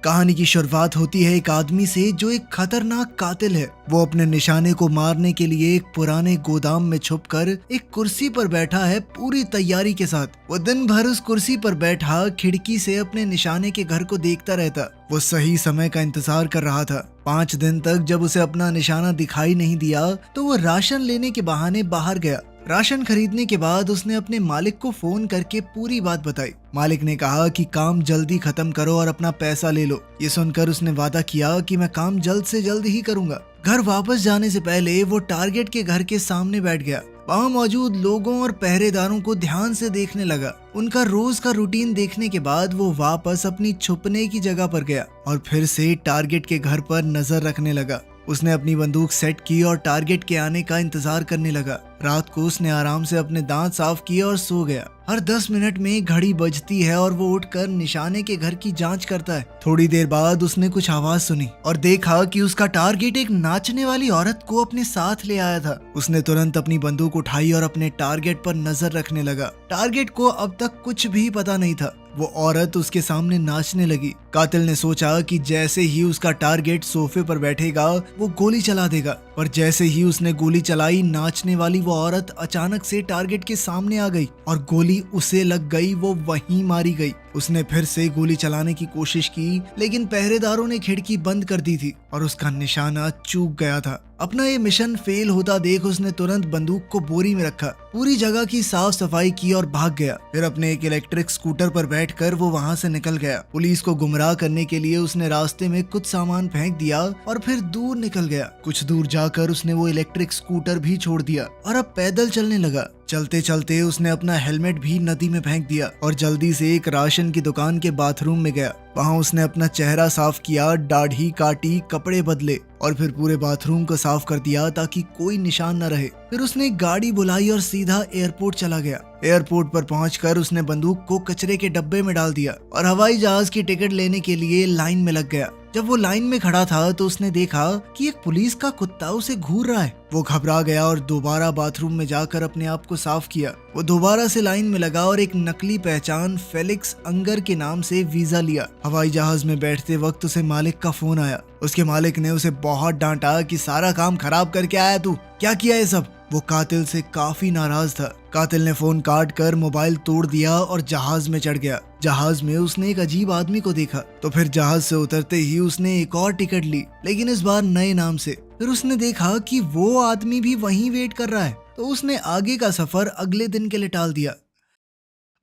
कहानी की शुरुआत होती है एक आदमी से जो एक खतरनाक कातिल है। वो अपने निशाने को मारने के लिए एक पुराने गोदाम में छुपकर एक कुर्सी पर बैठा है पूरी तैयारी के साथ। वो दिन भर उस कुर्सी पर बैठा खिड़की से अपने निशाने के घर को देखता रहता। वो सही समय का इंतजार कर रहा था। 5 दिन तक जब उसे अपना निशाना दिखाई नहीं दिया तो वो राशन लेने के बहाने बाहर गया। राशन खरीदने के बाद उसने अपने मालिक को फोन करके पूरी बात बताई। मालिक ने कहा कि काम जल्दी खत्म करो और अपना पैसा ले लो। ये सुनकर उसने वादा किया कि मैं काम जल्द से जल्द ही करूंगा। घर वापस जाने से पहले वो टारगेट के घर के सामने बैठ गया। वहाँ मौजूद लोगों और पहरेदारों को ध्यान से देखने लगा। उनका रोज का रूटीन देखने के बाद वो वापस अपनी छुपने की जगह पर गया और फिर से टारगेट के घर पर नजर रखने लगा। उसने अपनी बंदूक सेट की और टारगेट के आने का इंतजार करने लगा। रात को उसने आराम से अपने दांत साफ किए और सो गया। हर 10 मिनट में घड़ी बजती है और वो उठकर निशाने के घर की जांच करता है। थोड़ी देर बाद उसने कुछ आवाज सुनी और देखा कि उसका टारगेट एक नाचने वाली औरत को अपने साथ ले आया था। उसने तुरंत अपनी बंदूक उठाई और अपने टारगेट पर नजर रखने लगा। टारगेट को अब तक कुछ भी पता नहीं था। वो औरत उसके सामने नाचने लगी। कातिल ने सोचा कि जैसे ही उसका टारगेट सोफे पर बैठेगा वो गोली चला देगा, पर जैसे ही उसने गोली चलाई नाचने वाली वो औरत अचानक से टारगेट के सामने आ गई और गोली उसे लग गई। वो वहीं मारी गई। उसने फिर से गोली चलाने की कोशिश की लेकिन पहरेदारों ने खिड़की बंद कर दी थी और उसका निशाना चूक गया था। अपना ये मिशन फेल होता देख उसने तुरंत बंदूक को बोरी में रखा, पूरी जगह की साफ सफाई की और भाग गया। फिर अपने एक इलेक्ट्रिक स्कूटर पर बैठकर वो वहाँ से निकल गया। पुलिस को गुमराह करने के लिए उसने रास्ते में कुछ सामान फेंक दिया और फिर दूर निकल गया। कुछ दूर जाकर उसने वो इलेक्ट्रिक स्कूटर भी छोड़ दिया और अब पैदल चलने लगा। चलते चलते उसने अपना हेलमेट भी नदी में फेंक दिया और जल्दी से एक राशन की दुकान के बाथरूम में गया। वहाँ उसने अपना चेहरा साफ किया, दाढ़ी काटी, कपड़े बदले और फिर पूरे बाथरूम को साफ कर दिया ताकि कोई निशान न रहे। फिर उसने एक गाड़ी बुलाई और सीधा एयरपोर्ट चला गया। एयरपोर्ट पर पहुंचकर उसने बंदूक को कचरे के डब्बे में डाल दिया और हवाई जहाज की टिकट लेने के लिए लाइन में लग गया। जब वो लाइन में खड़ा था तो उसने देखा कि एक पुलिस का कुत्ता उसे घूर रहा है। वो घबरा गया और दोबारा बाथरूम में जाकर अपने आप को साफ किया। वो दोबारा से लाइन में लगा और एक नकली पहचान फेलिक्स अंगर के नाम से वीजा लिया। हवाई जहाज में बैठते वक्त उसे मालिक का फोन आया। उसके मालिक ने उसे बहुत डांटा कि सारा काम खराब करके आया तू, क्या किया ये सब। वो कातिल से काफी नाराज था। कातिल ने फोन काट कर मोबाइल तोड़ दिया और जहाज में चढ़ गया। जहाज में उसने एक अजीब आदमी को देखा तो फिर जहाज से उतरते ही उसने एक और टिकट ली, लेकिन इस बार नए नाम से। फिर उसने देखा कि वो आदमी भी वहीं वेट कर रहा है तो उसने आगे का सफर अगले दिन के लिए टाल दिया।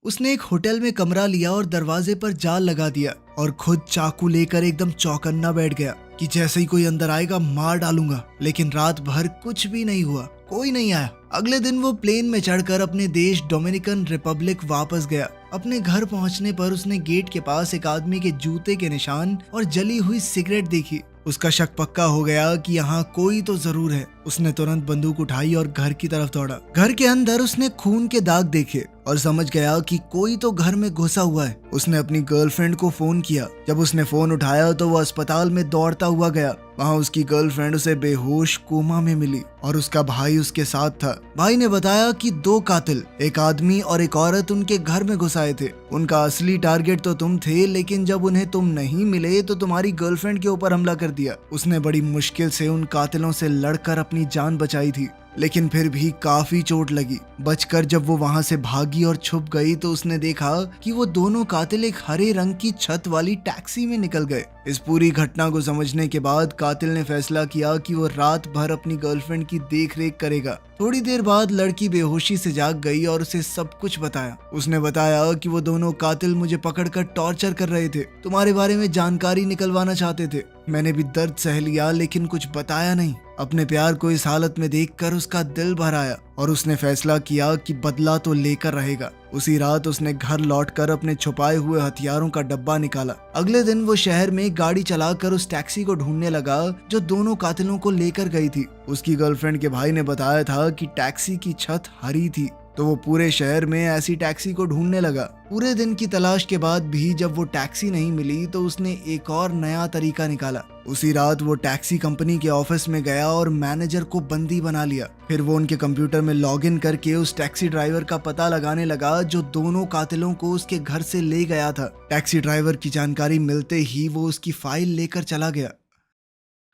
उसने एक होटल में कमरा लिया और दरवाजे पर जाल लगा दिया और खुद चाकू लेकर एकदम चौकन्ना बैठ गया कि जैसे ही कोई अंदर आएगा मार डालूंगा। लेकिन रात भर कुछ भी नहीं हुआ, कोई नहीं आया। अगले दिन वो प्लेन में चढ़कर अपने देश डोमिनिकन रिपब्लिक वापस गया। अपने घर पहुंचने पर उसने गेट के पास एक आदमी के जूते के निशान और जली हुई सिगरेट देखी। उसका शक पक्का हो गया कि यहाँ कोई तो जरूर है। उसने तुरंत बंदूक उठाई और घर की तरफ दौड़ा। घर के अंदर उसने खून के दाग देखे और समझ गया कि कोई तो घर में घुसा हुआ है। उसने अपनी गर्लफ्रेंड को फोन किया। जब उसने फोन उठाया तो वो अस्पताल में दौड़ता हुआ गया। वहाँ उसकी गर्लफ्रेंड उसे बेहोश कोमा में मिली और उसका भाई उसके साथ था। भाई ने बताया कि 2 कातिल, एक आदमी और एक औरत उनके घर में घुस आए थे। उनका असली टारगेट तो तुम थे, लेकिन जब उन्हें तुम नहीं मिले तो तुम्हारी गर्लफ्रेंड के ऊपर हमला कर दिया। उसने बड़ी मुश्किल से उन कातिलों से लड़कर अपनी जान बचाई थी, लेकिन फिर भी काफी चोट लगी। बचकर जब वो वहां से भागी और छुप गई तो उसने देखा कि वो दोनों कातिल एक हरे रंग की छत वाली टैक्सी में निकल गए। इस पूरी घटना को समझने के बाद कातिल ने फैसला किया कि वो रात भर अपनी गर्लफ्रेंड की देखरेख करेगा। थोड़ी देर बाद लड़की बेहोशी से जाग गई और उसे सब कुछ बताया। उसने बताया कि वो दोनों कातिल मुझे पकड़कर टॉर्चर कर रहे थे, तुम्हारे बारे में जानकारी निकलवाना चाहते थे। मैंने भी दर्द सह लिया लेकिन कुछ बताया नहीं। अपने प्यार को इस हालत में देखकर उसका दिल भर आया और उसने फैसला किया कि बदला तो लेकर रहेगा। उसी रात उसने घर लौटकर अपने छुपाए हुए हथियारों का डब्बा निकाला। अगले दिन वो शहर में गाड़ी चलाकर उस टैक्सी को ढूंढने लगा जो दोनों कातिलों को लेकर गई थी। उसकी गर्लफ्रेंड के भाई ने बताया था कि टैक्सी की छत हरी थी तो वो पूरे शहर में ऐसी टैक्सी को ढूंढने लगा। पूरे दिन की तलाश के बाद भी जब वो टैक्सी नहीं मिली तो उसने एक और नया तरीका निकाला। उसी रात वो टैक्सी कंपनी के ऑफिस में गया और मैनेजर को बंदी बना लिया। फिर वो उनके कंप्यूटर में लॉगिन करके उस टैक्सी ड्राइवर का पता लगाने लगा जो दोनों कातिलों को उसके घर से ले गया था। टैक्सी ड्राइवर की जानकारी मिलते ही वो उसकी फाइल लेकर चला गया।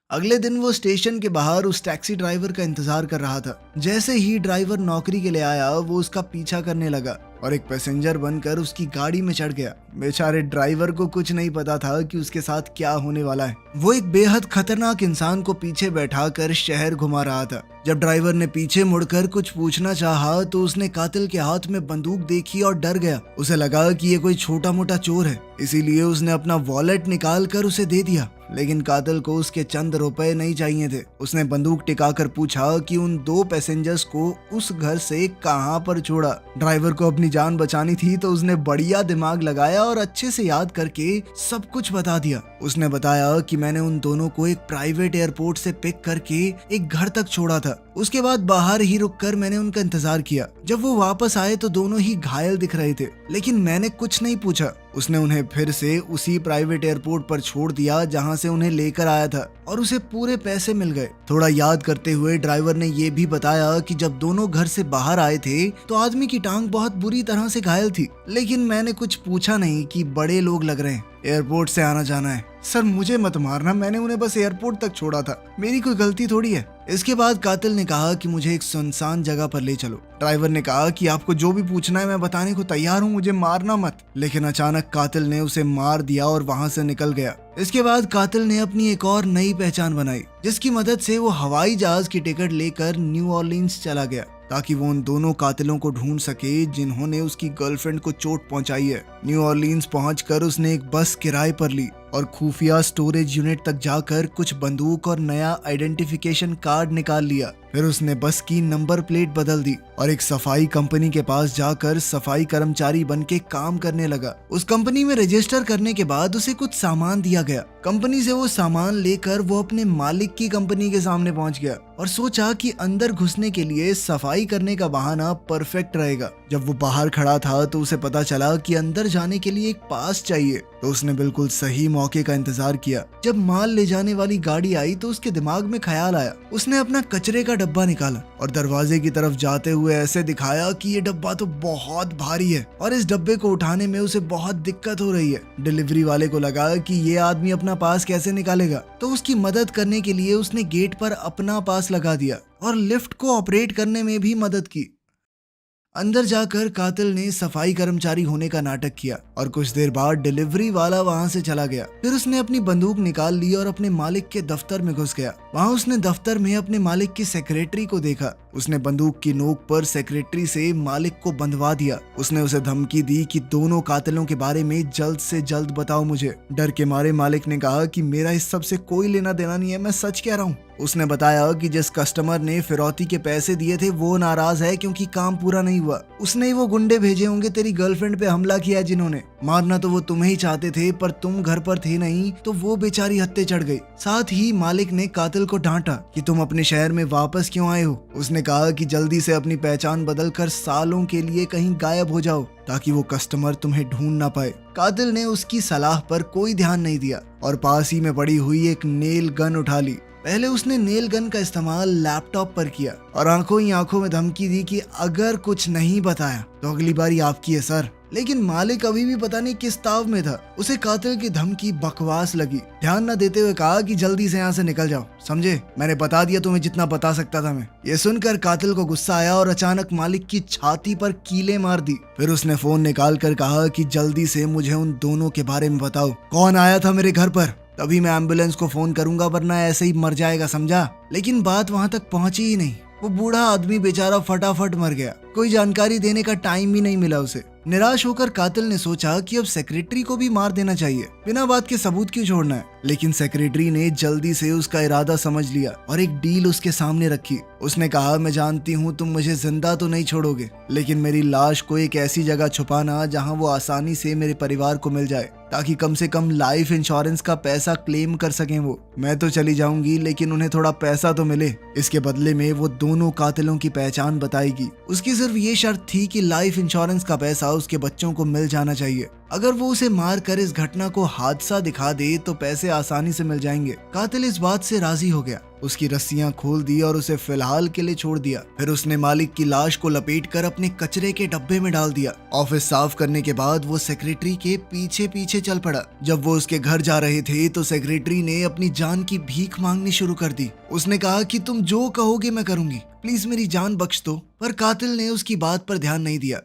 अगले दिन वो स्टेशन के बाहर उस टैक्सी ड्राइवर का इंतजार कर रहा था। जैसे ही ड्राइवर नौकरी के लिए आया वो उसका पीछा करने लगा और एक पैसेंजर बनकर उसकी गाड़ी में चढ़ गया। बेचारे ड्राइवर को कुछ नहीं पता था कि उसके साथ क्या होने वाला है। वो एक बेहद खतरनाक इंसान को पीछे बैठाकर शहर घुमा रहा था। जब ड्राइवर ने पीछे मुड़कर कुछ पूछना चाहा तो उसने कातिल के हाथ में बंदूक देखी और डर गया। उसे लगा कि ये कोई छोटा मोटा चोर है, इसीलिए उसने अपना वॉलेट निकाल कर उसे दे दिया। लेकिन कातिल को उसके चंद रुपए नहीं चाहिए थे। उसने बंदूक टिकाकर पूछा कि उन 2 पैसेंजर्स को उस घर से कहां पर छोड़ा। ड्राइवर को अपनी जान बचानी थी तो उसने बढ़िया दिमाग लगाया और अच्छे से याद करके सब कुछ बता दिया। उसने बताया कि मैंने उन दोनों को एक प्राइवेट एयरपोर्ट से पिक करके एक घर तक छोड़ा था। उसके बाद बाहर ही रुककर मैंने उनका इंतजार किया। जब वो वापस आए तो दोनों ही घायल दिख रहे थे, लेकिन मैंने कुछ नहीं पूछा। उसने उन्हें फिर से उसी प्राइवेट एयरपोर्ट पर छोड़ दिया जहां से उन्हें लेकर आया था और उसे पूरे पैसे मिल गए। थोड़ा याद करते हुए ड्राइवर ने ये भी बताया कि जब दोनों घर से बाहर आए थे तो आदमी की टांग बहुत बुरी तरह से घायल थी, लेकिन मैंने कुछ पूछा नहीं कि बड़े लोग लग रहे हैं, एयरपोर्ट से आना जाना है। सर मुझे मत मारना, मैंने उन्हें बस एयरपोर्ट तक छोड़ा था, मेरी कोई गलती थोड़ी है। इसके बाद कातिल ने कहा कि मुझे एक सुनसान जगह पर ले चलो। ड्राइवर ने कहा कि आपको जो भी पूछना है मैं बताने को तैयार हूँ, मुझे मारना मत। लेकिन अचानक कातिल ने उसे मार दिया और वहाँ से निकल गया। इसके बाद कातिल ने अपनी एक और नई पहचान बनाई, जिसकी मदद से वो हवाई जहाज की टिकट लेकर न्यू ऑरलीन्स चला गया ताकि वो उन दोनों कातिलों को ढूंढ सके जिन्होंने उसकी गर्लफ्रेंड को चोट पहुंचाई है। न्यू ऑरलीन्स पहुंचकर उसने एक बस किराए पर ली और खुफिया स्टोरेज यूनिट तक जाकर कुछ बंदूक और नया आइडेंटिफिकेशन कार्ड निकाल लिया। फिर उसने बस की नंबर प्लेट बदल दी और एक सफाई कंपनी के पास जाकर सफाई कर्मचारी बन के काम करने लगा। उस कंपनी में रजिस्टर करने के बाद उसे कुछ सामान दिया गया। कंपनी से वो सामान लेकर वो अपने मालिक की कंपनी के सामने पहुंच गया और सोचा कि अंदर घुसने के लिए सफाई करने का बहाना परफेक्ट रहेगा। जब वो बाहर खड़ा था तो उसे पता चला कि अंदर जाने के लिए एक पास चाहिए, तो उसने बिल्कुल सही मौके का इंतजार किया। जब माल ले जाने वाली गाड़ी आई तो उसके दिमाग में ख्याल आया। उसने अपना कचरे का डब्बा निकाला और दरवाजे की तरफ जाते हुए ऐसे दिखाया कि ये डब्बा तो बहुत भारी है और इस डब्बे को उठाने में उसे बहुत दिक्कत हो रही है। डिलीवरी वाले को लगा कि ये आदमी अपना पास कैसे निकालेगा, तो उसकी मदद करने के लिए उसने गेट पर अपना पास लगा दिया और लिफ्ट को ऑपरेट करने में भी मदद की। अंदर जाकर कातिल ने सफाई कर्मचारी होने का नाटक किया और कुछ देर बाद डिलीवरी वाला वहां से चला गया। फिर उसने अपनी बंदूक निकाल ली और अपने मालिक के दफ्तर में घुस गया। वहां उसने दफ्तर में अपने मालिक की सेक्रेटरी को देखा। उसने बंदूक की नोक पर सेक्रेटरी से मालिक को बंधवा दिया। उसने उसे धमकी दी कि दोनों कातिलों के बारे में जल्द से जल्द बताओ मुझे। डर के मारे मालिक ने कहा कि मेरा इस सब से कोई लेना देना नहीं है, मैं सच कह रहा हूँ। उसने बताया कि जिस कस्टमर ने फिरौती के पैसे दिए थे वो नाराज है क्योंकि काम पूरा नहीं हुआ। उसने ही वो गुंडे भेजे होंगे तेरी गर्लफ्रेंड पे हमला किया जिन्होंने। मारना तो वो तुम्हें ही चाहते थे पर तुम घर पर थे नहीं तो वो बेचारी हत्ते चढ़ गई। साथ ही मालिक ने कातिल को डांटा कि तुम अपने शहर में वापस क्यों आए हो। उसने कहा कि जल्दी से अपनी पहचान बदलकर सालों के लिए कहीं गायब हो जाओ ताकि वो कस्टमर तुम्हें ढूंढ ना पाए। कातिल ने उसकी सलाह पर कोई ध्यान नहीं दिया और पास ही में पड़ी हुई एक नेल गन उठा ली। पहले उसने नेल गन का इस्तेमाल लैपटॉप पर किया और आंखों ही आंखों में धमकी दी कि अगर कुछ नहीं बताया तो अगली बारी आपकी है सर। लेकिन मालिक अभी भी पता नहीं किस ताव में था। उसे कातिल की धमकी बकवास लगी। ध्यान न देते हुए कहा कि जल्दी से यहाँ से निकल जाओ, समझे? मैंने बता दिया तुम्हें जितना बता सकता था मैं। ये सुनकर कातिल को गुस्सा आया और अचानक मालिक की छाती पर कीलें मार दी। फिर उसने फोन निकाल कर कहा कि जल्दी से मुझे उन दोनों के बारे में बताओ, कौन आया था मेरे घर पर, तभी मैं एम्बुलेंस को फोन करूंगा वरना ऐसे ही मर जाएगा, समझा? लेकिन बात वहां तक पहुंची ही नहीं। वो बूढ़ा आदमी बेचारा फटाफट मर गया। कोई जानकारी देने का टाइम भी नहीं मिला उसे। निराश होकर कातिल ने सोचा कि अब सेक्रेटरी को भी मार देना चाहिए, बिना बात के सबूत क्यों छोड़ना है। लेकिन सेक्रेटरी ने जल्दी से उसका इरादा समझ लिया और एक डील उसके सामने रखी। उसने कहा, मैं जानती हूँ तुम मुझे जिंदा तो नहीं छोड़ोगे, लेकिन मेरी लाश को एक ऐसी जगह छुपाना जहाँ वो आसानी से मेरे परिवार को मिल जाए, ताकि कम से कम लाइफ इंश्योरेंस का पैसा क्लेम कर सकें वो। मैं तो चली जाऊंगी लेकिन उन्हें थोड़ा पैसा तो मिले। इसके बदले में वो दोनों कातिलों की पहचान बताएगी। उसकी सिर्फ सिर्फ ये शर्त थी कि लाइफ इंश्योरेंस का पैसा उसके बच्चों को मिल जाना चाहिए। अगर वो उसे मार कर इस घटना को हादसा दिखा दे तो पैसे आसानी से मिल जाएंगे। कातिल इस बात से राजी हो गया, उसकी रस्सियां खोल दी और उसे फिलहाल के लिए छोड़ दिया। फिर उसने मालिक की लाश को लपेटकर अपने कचरे के डब्बे में डाल दिया। ऑफिस साफ करने के बाद वो सेक्रेटरी के पीछे पीछे चल पड़ा। जब वो उसके घर जा रहे थे तो सेक्रेटरी ने अपनी जान की भीख मांगनी शुरू कर दी। उसने कहा कि तुम जो कहोगे मैं करूंगी, प्लीज मेरी जान बख्श दो। पर कातिल ने उसकी बात पर ध्यान नहीं दिया।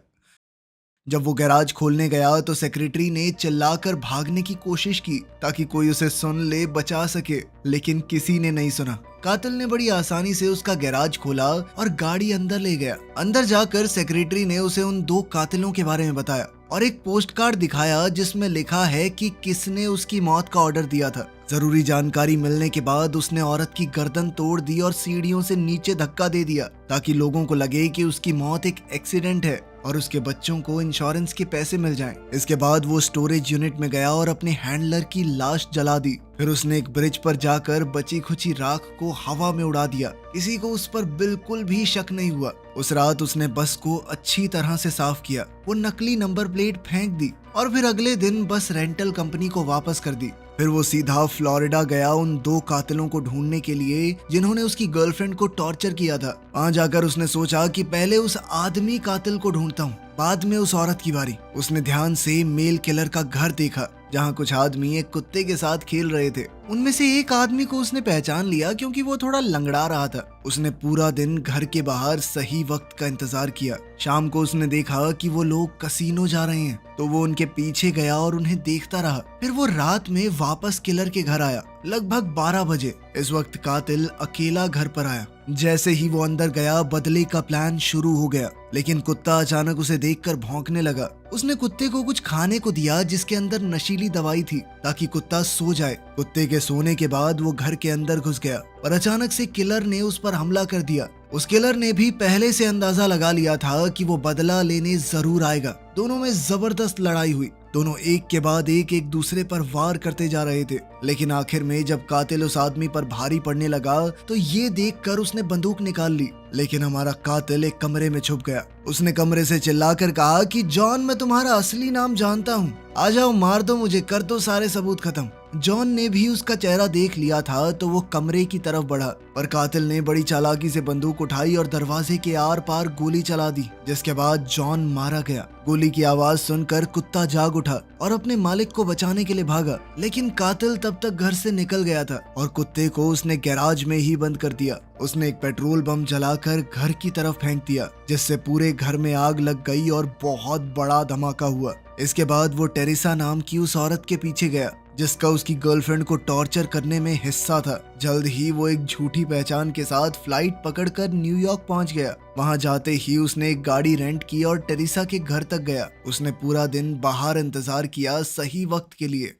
जब वो गैराज खोलने गया तो सेक्रेटरी ने चिल्लाकर भागने की कोशिश की ताकि कोई उसे सुन ले, बचा सके, लेकिन किसी ने नहीं सुना। कातिल ने बड़ी आसानी से उसका गैराज खोला और गाड़ी अंदर ले गया। अंदर जाकर सेक्रेटरी ने उसे उन 2 कातिलों के बारे में बताया और एक पोस्ट कार्ड दिखाया जिसमें लिखा है कि किसने उसकी मौत का ऑर्डर दिया था। जरूरी जानकारी मिलने के बाद उसने औरत की गर्दन तोड़ दी और सीढ़ियों से नीचे धक्का दे दिया ताकि लोगों को लगे कि उसकी मौत एक एक्सीडेंट है और उसके बच्चों को इंश्योरेंस के पैसे मिल जाएं। इसके बाद वो स्टोरेज यूनिट में गया और अपने हैंडलर की लाश जला दी। फिर उसने एक ब्रिज पर जाकर बची खुची राख को हवा में उड़ा दिया। किसी को उस पर बिल्कुल भी शक नहीं हुआ। उस रात उसने बस को अच्छी तरह से साफ किया, वो नकली नंबर प्लेट फेंक दी और फिर अगले दिन बस रेंटल कंपनी को वापस कर दी। फिर वो सीधा फ्लोरिडा गया उन 2 कातिलों को ढूंढने के लिए जिन्होंने उसकी गर्लफ्रेंड को टॉर्चर किया था। वहां जाकर उसने सोचा कि पहले उस आदमी कातिल को ढूंढता हूँ, बाद में उस औरत की बारी। उसने ध्यान से मेल किलर का घर देखा जहाँ कुछ आदमी एक कुत्ते के साथ खेल रहे थे। उनमें से एक आदमी को उसने पहचान लिया क्योंकि वो थोड़ा लंगड़ा रहा था। उसने पूरा दिन घर के बाहर सही वक्त का इंतजार किया। शाम को उसने देखा कि वो लोग कसीनो जा रहे हैं तो वो उनके पीछे गया और उन्हें देखता रहा। फिर वो रात में वापस किलर के घर आया, लगभग 12 बजे। इस वक्त कातिल अकेला घर पर आया। जैसे ही वो अंदर गया बदले का प्लान शुरू हो गया, लेकिन कुत्ता अचानक उसे देखकर भौंकने लगा। उसने कुत्ते को कुछ खाने को दिया जिसके अंदर नशीली दवाई थी ताकि कुत्ता सो जाए। कुत्ते के सोने के बाद वो घर के अंदर घुस गया और अचानक से किलर ने उस पर हमला कर दिया। उस किलर ने भी पहले से अंदाजा लगा लिया था कि वो बदला लेने जरूर आएगा। दोनों में जबरदस्त लड़ाई हुई। दोनों एक के बाद एक दूसरे पर वार करते जा रहे थे, लेकिन आखिर में जब कातिल उस आदमी पर भारी पड़ने लगा तो ये देखकर उसने बंदूक निकाल ली, लेकिन हमारा कातिल एक कमरे में छुप गया। उसने कमरे से चिल्लाकर कहा कि जॉन, मैं तुम्हारा असली नाम जानता हूँ, आ जाओ, मार दो मुझे, कर दो सारे सबूत खत्म। जॉन ने भी उसका चेहरा देख लिया था तो वो कमरे की तरफ बढ़ा, पर कातिल ने बड़ी चालाकी से बंदूक उठाई और दरवाजे के आर पार गोली चला दी, जिसके बाद जॉन मारा गया। गोली की आवाज सुनकर कुत्ता जाग उठा और अपने मालिक को बचाने के लिए भागा, लेकिन कातिल तब तक घर से निकल गया था और कुत्ते को उसने गैराज में ही बंद कर दिया। उसने एक पेट्रोल बम जलाकर घर की तरफ फेंक दिया, जिससे पूरे घर में आग लग गई और बहुत बड़ा धमाका हुआ। इसके बाद वो टेरेसा नाम की उस औरत के पीछे गया जिसका उसकी गर्लफ्रेंड को टॉर्चर करने में हिस्सा था। जल्द ही वो एक झूठी पहचान के साथ फ्लाइट पकड़कर न्यूयॉर्क पहुंच गया। वहां जाते ही उसने एक गाड़ी रेंट की और टेरेसा के घर तक गया। उसने पूरा दिन बाहर इंतजार किया सही वक्त के लिए।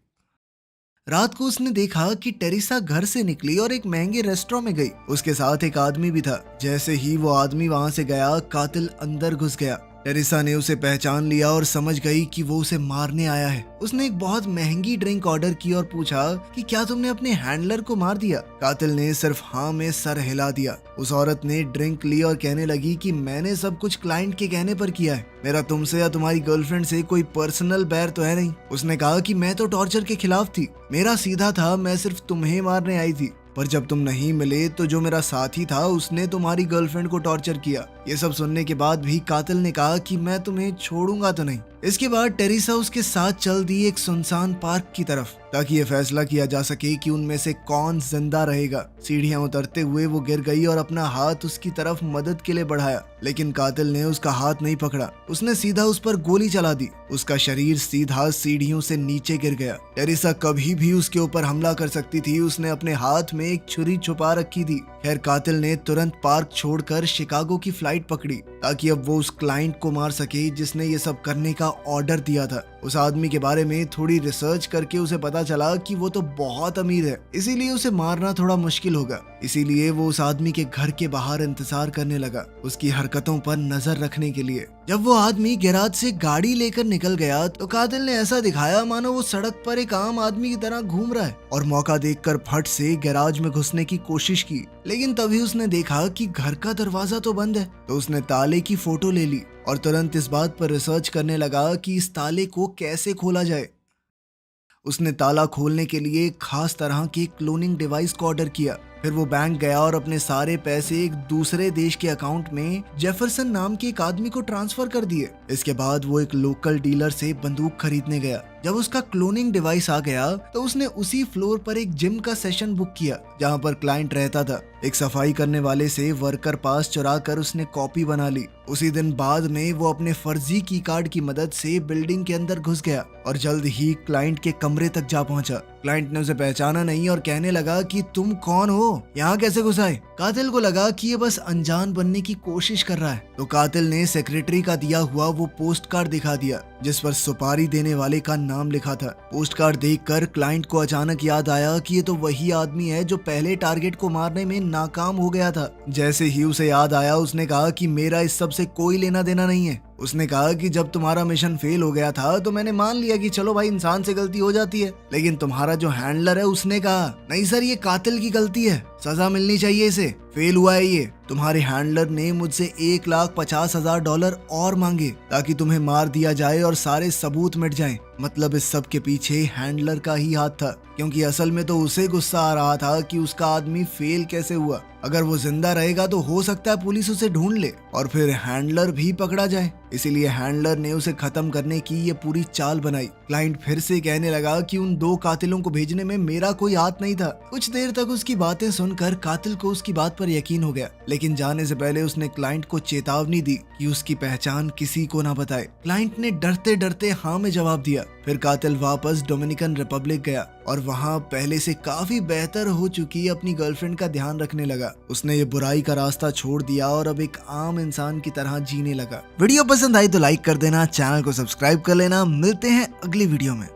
रात को उसने देखा कि टेरेसा घर से निकली और एक महंगे रेस्टोरेंट में गई। उसके साथ एक आदमी भी था। जैसे ही वो आदमी वहां से गया, कातिल अंदर घुस गया। टेरेसा ने उसे पहचान लिया और समझ गई कि वो उसे मारने आया है। उसने एक बहुत महंगी ड्रिंक ऑर्डर की और पूछा कि क्या तुमने अपने हैंडलर को मार दिया? कातिल ने सिर्फ हाँ में सर हिला दिया। उस औरत ने ड्रिंक ली और कहने लगी कि मैंने सब कुछ क्लाइंट के कहने पर किया है, मेरा तुमसे या तुम्हारी गर्लफ्रेंड से कोई पर्सनल बैर तो है नहीं। उसने कहा कि मैं तो टॉर्चर के खिलाफ थी, मेरा सीधा था, मैं सिर्फ तुम्हें मारने आई थी, पर जब तुम नहीं मिले तो जो मेरा साथी था उसने तुम्हारी गर्लफ्रेंड को टॉर्चर किया। ये सब सुनने के बाद भी कातिल ने कहा कि मैं तुम्हें छोड़ूंगा तो नहीं। इसके बाद टेरेसा उसके साथ चल दी एक सुनसान पार्क की तरफ ताकि ये फैसला किया जा सके कि उनमें से कौन जिंदा रहेगा। सीढ़ियां उतरते हुए वो गिर गई और अपना हाथ उसकी तरफ मदद के लिए बढ़ाया, लेकिन कातिल ने उसका हाथ नहीं पकड़ा। उसने सीधा उस पर गोली चला दी। उसका शरीर सीधा सीढ़ियों से नीचे गिर गया। टेरेसा कभी भी उसके ऊपर हमला कर सकती थी। उसने अपने हाथ में एक छुरी छुपा रखी थी। खैर, कातिल ने तुरंत पार्क छोड़कर शिकागो की फ्लाइट पकड़ी ताकि अब वो उस क्लाइंट को मार सके जिसने ये सब करने का ऑर्डर दिया था। उस आदमी के बारे में थोड़ी रिसर्च करके उसे पता चला कि वो तो बहुत अमीर है, इसीलिए उसे मारना थोड़ा मुश्किल होगा। इसीलिए वो उस आदमी के घर के बाहर इंतजार करने लगा, उसकी हरकतों पर नजर रखने के लिए। जब वो आदमी गैराज से गाड़ी लेकर निकल गया तो कातिल ने ऐसा दिखाया मानो वो सड़क पर एक आम आदमी की तरह घूम रहा है और मौका देखकर फट से गैराज में घुसने की कोशिश की, लेकिन तभी उसने देखा कि घर का दरवाजा तो बंद है। तो उसने ताले ताले की फोटो ले ली और तुरंत इस बात पर रिसर्च करने लगा कि इस ताले को कैसे खोला जाए। उसने ताला खोलने के लिए एक खास तरह की क्लोनिंग डिवाइस को ऑर्डर किया। फिर वो बैंक गया और अपने सारे पैसे एक दूसरे देश के अकाउंट में जेफरसन नाम के एक आदमी को ट्रांसफर कर दिए। इसके बाद वो एक लोकल डीलर से बंदूक खरीदने गया। जब उसका क्लोनिंग डिवाइस आ गया तो उसने उसी फ्लोर पर एक जिम का सेशन बुक किया जहां पर क्लाइंट रहता था। एक सफाई करने वाले से वर्कर पास चुरा कर उसने कॉपी बना ली। उसी दिन बाद में वो अपने फर्जी की कार्ड की मदद से बिल्डिंग के अंदर घुस गया और जल्द ही क्लाइंट के कमरे तक जा पहुंचा। क्लाइंट ने उसे पहचाना नहीं और कहने लगा कि तुम कौन हो, यहाँ कैसे घुस आए? कातिल को लगा कि ये बस अनजान बनने की कोशिश कर रहा है, तो कातिल ने सेक्रेटरी का दिया हुआ वो पोस्ट कार्ड दिखा दिया जिस पर सुपारी देने वाले का नाम लिखा था। पोस्ट कार्ड देखकर क्लाइंट को अचानक याद आया कि ये तो वही आदमी है जो पहले टारगेट को मारने में नाकाम हो गया था। जैसे ही उसे याद आया उसने कहा कि मेरा इस सब से कोई लेना देना नहीं है। उसने कहा कि जब तुम्हारा मिशन फेल हो गया था तो मैंने मान लिया कि चलो भाई इंसान से गलती हो जाती है, लेकिन तुम्हारा जो हैंडलर है उसने कहा नहीं सर ये कातिल की गलती है, सजा मिलनी चाहिए, इसे फेल हुआ है ये। तुम्हारे हैंडलर ने मुझसे $1,50,000 और मांगे ताकि तुम्हें मार दिया जाए और सारे सबूत मिट जाएं। मतलब इस सब के पीछे हैंडलर का ही हाथ था, क्योंकि असल में तो उसे गुस्सा आ रहा था कि उसका आदमी फेल कैसे हुआ। अगर वो जिंदा रहेगा तो हो सकता है पुलिस उसे ढूंढ ले और फिर हैंडलर भी पकड़ा जाए। इसीलिए हैंडलर ने उसे खत्म करने की ये पूरी चाल बनाई। क्लाइंट फिर से कहने लगा कि उन 2 कातिलों को भेजने में मेरा कोई हाथ नहीं था। कुछ देर तक उसकी बातें सुनकर कातिल को उसकी बात पर यकीन हो गया, लेकिन जाने से पहले उसने क्लाइंट को चेतावनी दी कि उसकी पहचान किसी को ना बताए। क्लाइंट ने डरते डरते हाँ में जवाब दिया। फिर कातिल वापस डोमिनिकन रिपब्लिक गया और वहाँ पहले से काफी बेहतर हो चुकी अपनी गर्लफ्रेंड का ध्यान रखने लगा। उसने ये बुराई का रास्ता छोड़ दिया और अब एक आम इंसान की तरह जीने लगा। वीडियो पसंद आई तो लाइक कर देना, चैनल को सब्सक्राइब कर लेना। मिलते हैं अगली वीडियो में।